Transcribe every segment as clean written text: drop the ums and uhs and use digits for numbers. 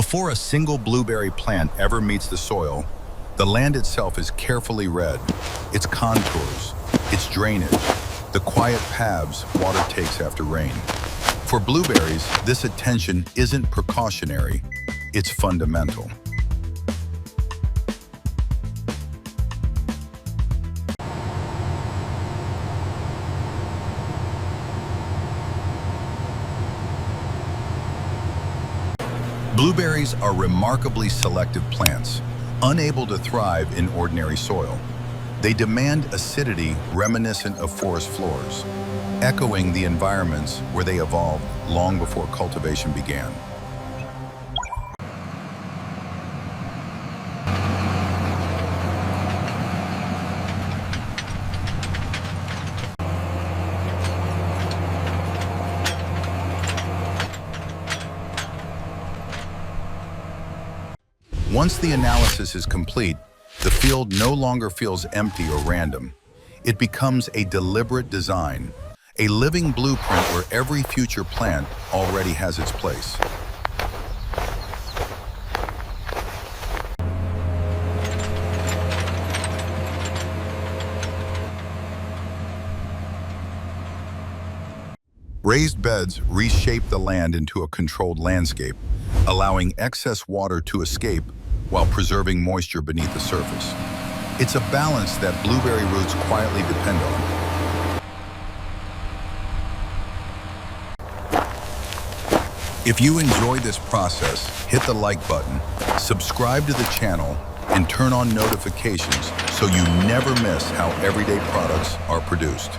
Before a single blueberry plant ever meets the soil, the land itself is carefully read. Its contours, its drainage, the quiet paths water takes after rain. For blueberries, this attention isn't precautionary, it's fundamental. Blueberries are remarkably selective plants, unable to thrive in ordinary soil. They demand acidity reminiscent of forest floors, echoing the environments where they evolved long before cultivation began. Once the analysis is complete, the field no longer feels empty or random. It becomes a deliberate design, a living blueprint where every future plant already has its place. Raised beds reshape the land into a controlled landscape, allowing excess water to escape while preserving moisture beneath the surface. It's a balance that blueberry roots quietly depend on. If you enjoy this process, hit the like button, subscribe to the channel, and turn on notifications so you never miss how everyday products are produced.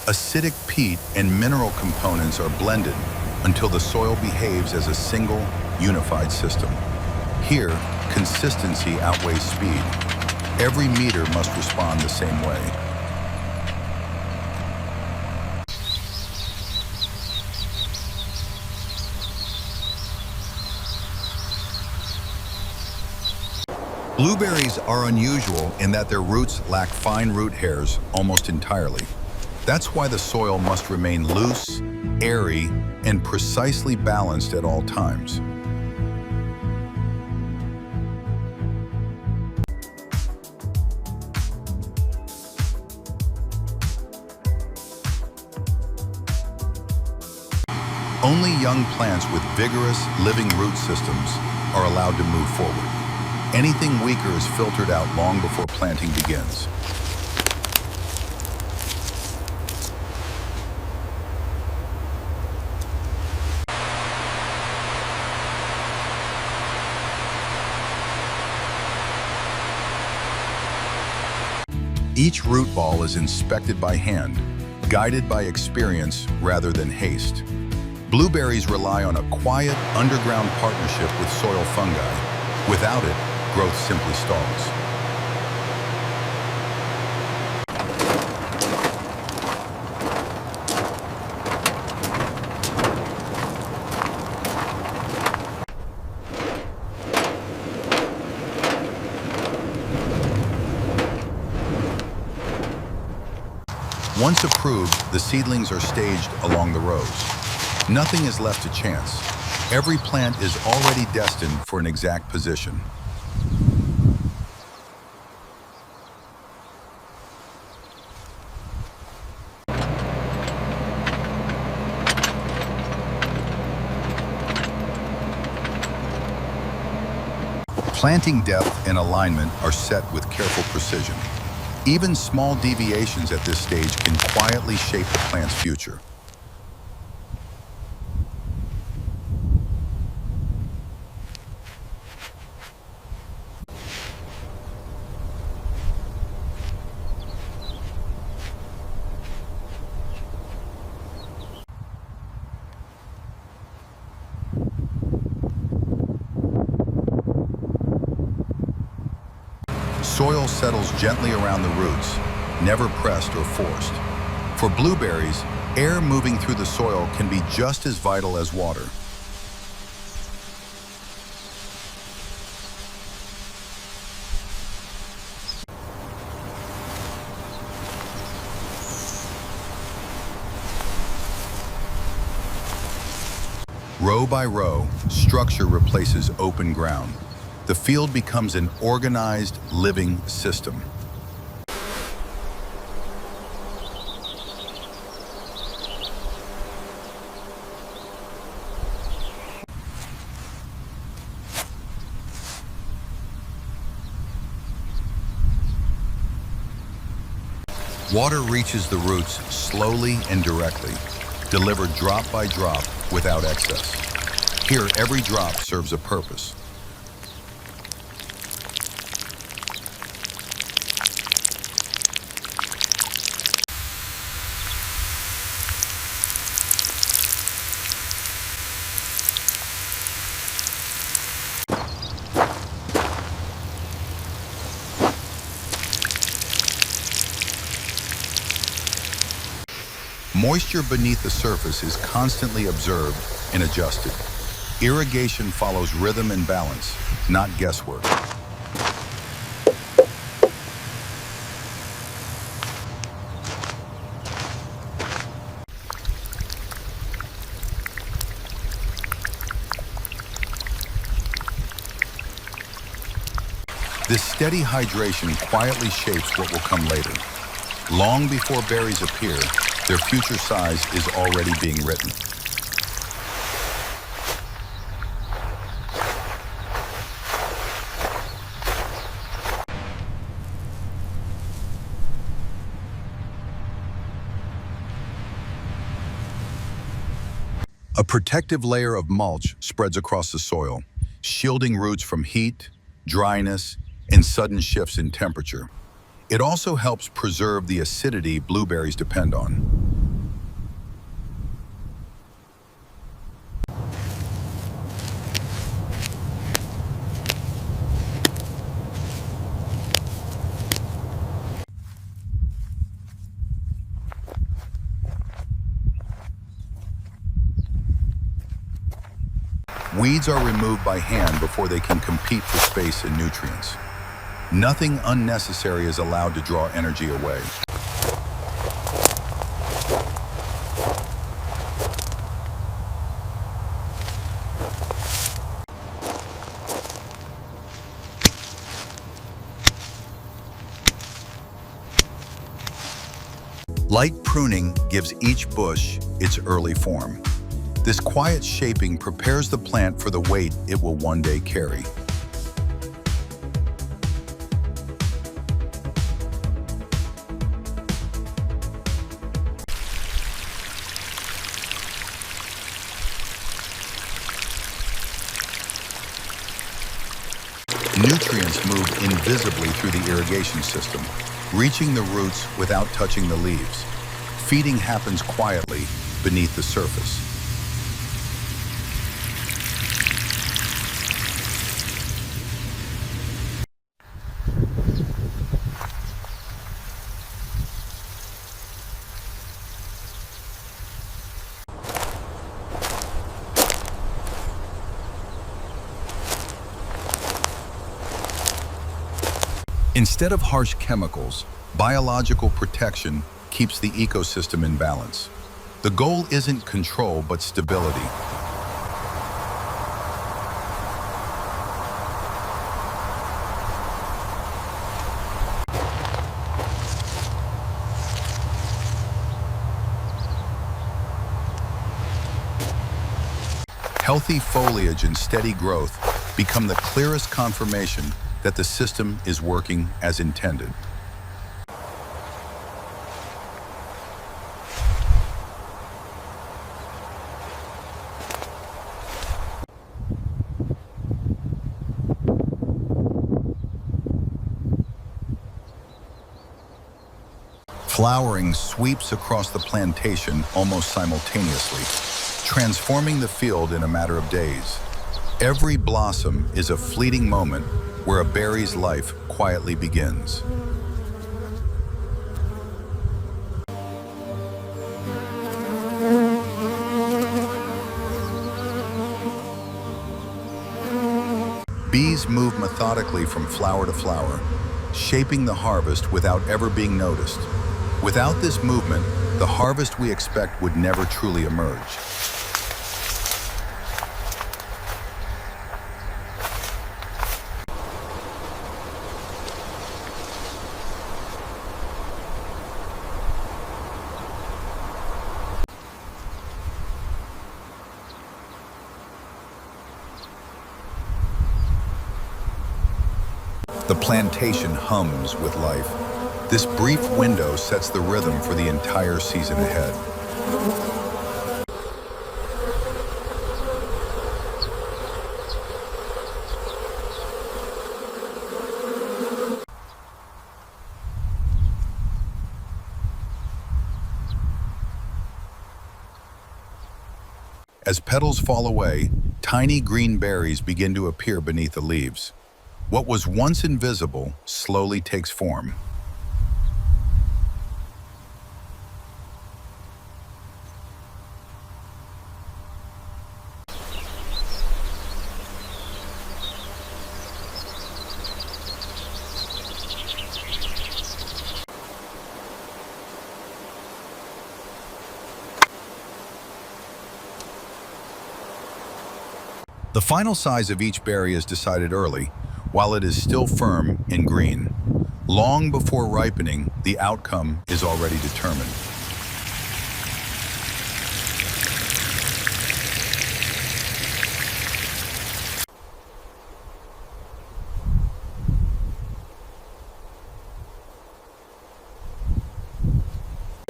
Acidic peat and mineral components are blended until the soil behaves as a single, unified system. Here, consistency outweighs speed. Every meter must respond the same way. Blueberries are unusual in that their roots lack fine root hairs almost entirely. That's why the soil must remain loose, airy, and precisely balanced at all times. Only young plants with vigorous, living root systems are allowed to move forward. Anything weaker is filtered out long before planting begins. Each root ball is inspected by hand, guided by experience rather than haste. Blueberries rely on a quiet, underground partnership with soil fungi. Without it, growth simply stalls. Once approved, the seedlings are staged along the rows. Nothing is left to chance. Every plant is already destined for an exact position. Planting depth and alignment are set with careful precision. Even small deviations at this stage can quietly shape the plant's future. Soil settles gently around the roots, never pressed or forced. For blueberries, air moving through the soil can be just as vital as water. Row by row, structure replaces open ground. The field becomes an organized, living system. Water reaches the roots slowly and directly, delivered drop by drop without excess. Here, every drop serves a purpose. Moisture beneath the surface is constantly observed and adjusted. Irrigation follows rhythm and balance, not guesswork. This steady hydration quietly shapes what will come later. Long before berries appear, their future size is already being written. A protective layer of mulch spreads across the soil, shielding roots from heat, dryness, and sudden shifts in temperature. It also helps preserve the acidity blueberries depend on. Weeds are removed by hand before they can compete for space and nutrients. Nothing unnecessary is allowed to draw energy away. Light pruning gives each bush its early form. This quiet shaping prepares the plant for the weight it will one day carry. Nutrients move invisibly through the irrigation system, reaching the roots without touching the leaves. Feeding happens quietly beneath the surface. Instead of harsh chemicals, biological protection keeps the ecosystem in balance. The goal isn't control, but stability. Healthy foliage and steady growth become the clearest confirmation that the system is working as intended. Flowering sweeps across the plantation almost simultaneously, transforming the field in a matter of days. Every blossom is a fleeting moment where a berry's life quietly begins. Bees move methodically from flower to flower, shaping the harvest without ever being noticed. Without this movement, the harvest we expect would never truly emerge. The plantation hums with life. This brief window sets the rhythm for the entire season ahead. As petals fall away, tiny green berries begin to appear beneath the leaves. What was once invisible slowly takes form. The final size of each berry is decided early, while it is still firm and green. Long before ripening, the outcome is already determined.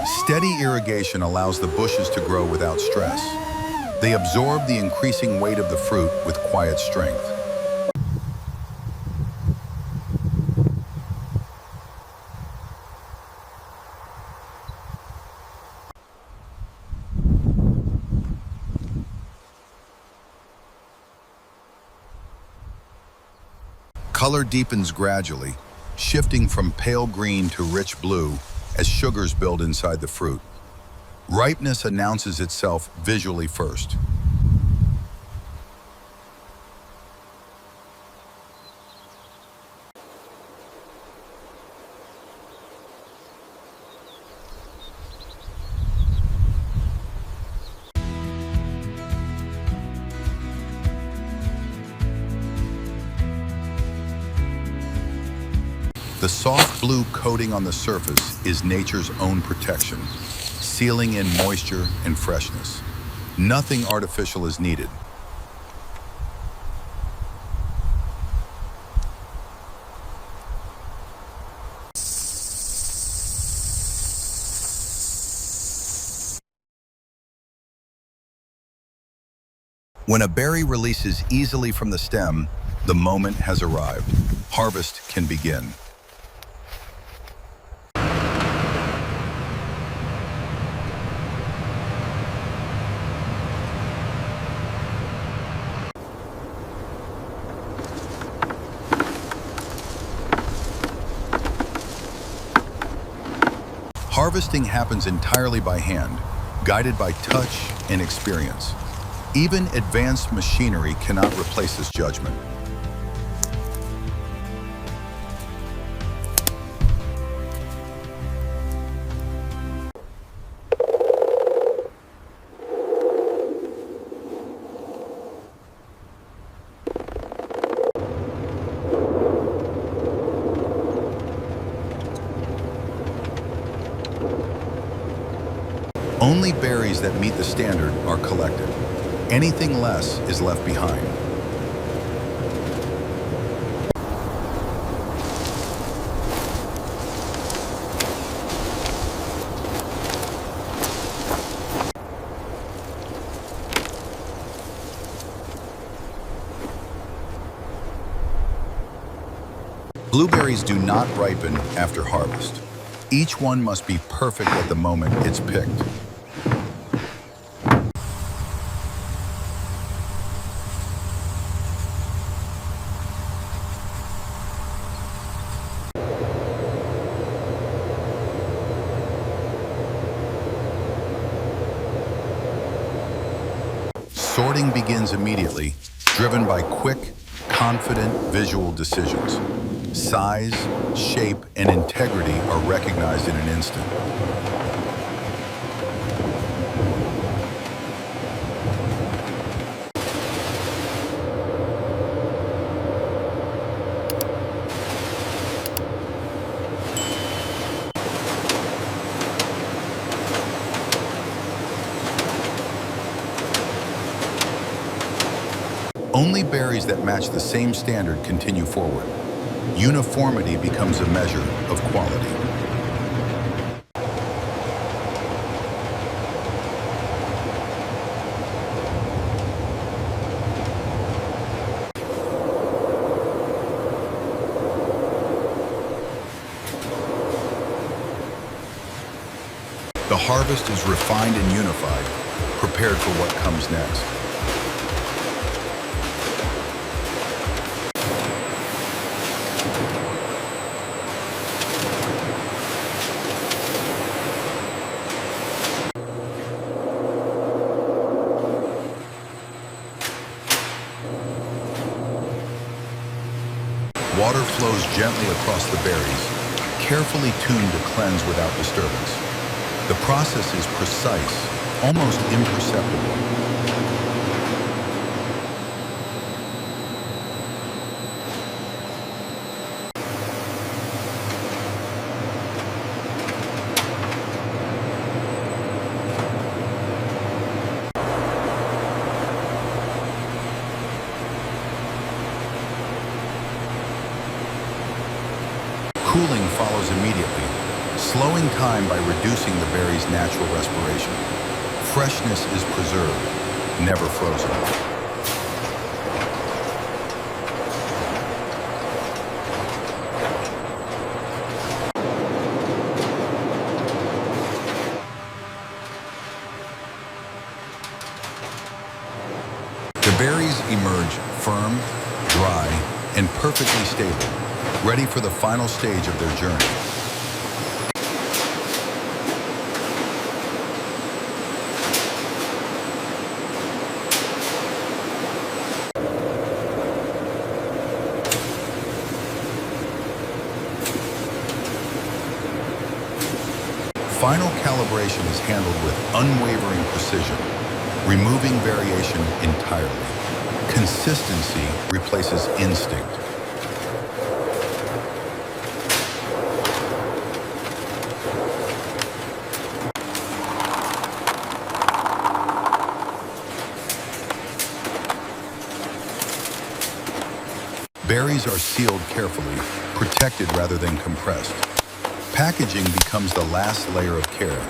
Steady irrigation allows the bushes to grow without stress. They absorb the increasing weight of the fruit with quiet strength. Color deepens gradually, shifting from pale green to rich blue as sugars build inside the fruit. Ripeness announces itself visually first. The soft blue coating on the surface is nature's own protection, sealing in moisture and freshness. Nothing artificial is needed. When a berry releases easily from the stem, the moment has arrived. Harvest can begin. Harvesting happens entirely by hand, guided by touch and experience. Even advanced machinery cannot replace this judgment. Only berries that meet the standard are collected. Anything less is left behind. Blueberries do not ripen after harvest. Each one must be perfect at the moment it's picked. Sorting begins immediately, driven by quick, confident visual decisions. Size, shape, and integrity are recognized in an instant. Only berries that match the same standard continue forward. Uniformity becomes a measure of quality. The harvest is refined and unified, prepared for what comes next. Water flows gently across the berries, carefully tuned to cleanse without disturbance. The process is precise, almost imperceptible. Cooling follows immediately, slowing time by reducing the berry's natural respiration. Freshness is preserved, never frozen. The berries emerge firm, dry, and perfectly stable, ready for the final stage of their journey. Final calibration is handled with unwavering precision, removing variation entirely. Consistency replaces instinct. Berries are sealed carefully, protected rather than compressed. Packaging becomes the last layer of care.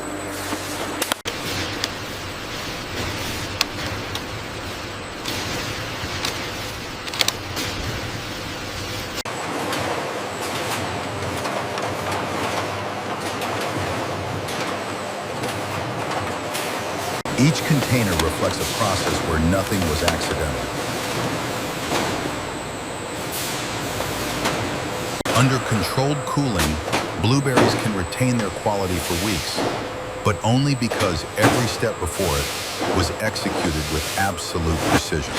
Each container reflects a process where nothing was accidental. Under controlled cooling, blueberries can retain their quality for weeks, but only because every step before it was executed with absolute precision.